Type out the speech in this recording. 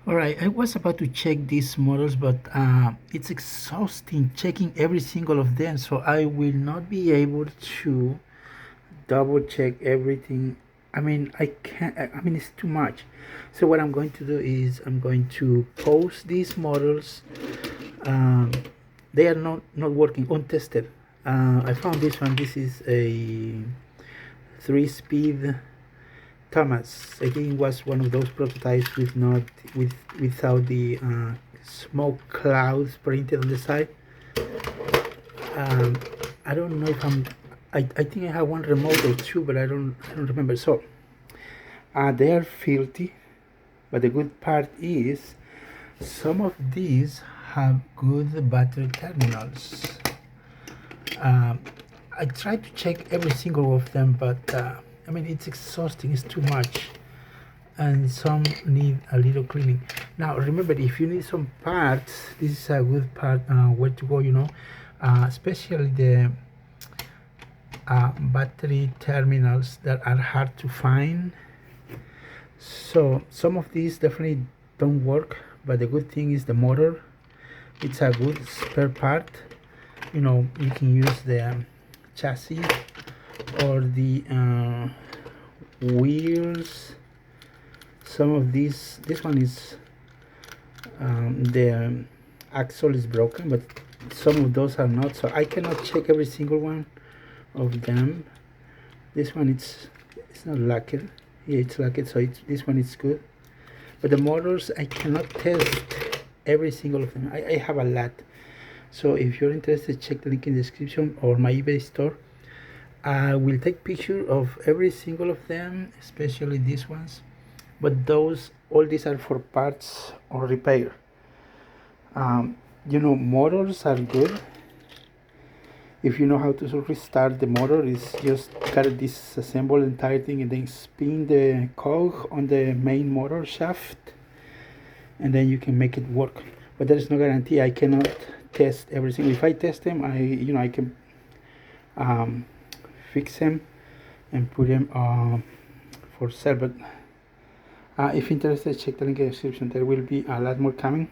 All right, I was about to check these models, but it's exhausting checking every single of them, so I will not be able to double check everything. I mean, I can't, I mean, it's too much. So what I'm going to do is I'm going to post these models. Um, they are not working, untested. I found this one. This is a 3-speed Thomas. Again, was one of those prototypes without the smoke clouds printed on the side. Um, I don't know if I think I have one remote or two, but I don't remember. So they are filthy, but the good part is some of these have good battery terminals. Um, I tried to check every single of them, but I mean it's exhausting. It's too much, and some need a little cleaning. Now remember, if you need some parts, this is a good part where to go. Especially the battery terminals that are hard to find. So some of these definitely don't work, but the good thing is the motor. It's a good spare part. You can use the chassis or the wheels. Some of these, this one is the axle is broken, but some of those are not, so I cannot check every single one of them. This one, it's not lacquered. Yeah, it's lacquered, so this one is good, but the motors I cannot test every single of them. I have a lot. So if you're interested, check the link in the description or my eBay store. I will take picture of every single of them, especially these ones, but all these are for parts or repair. Motors are good. If you know how to restart the motor, it's just gotta disassemble the entire thing and then spin the cog on the main motor shaft, and then you can make it work. But there is no guarantee. I cannot test everything. If I test them, I can fix them and put them for sale. But if interested, check the link in the description. There will be a lot more coming.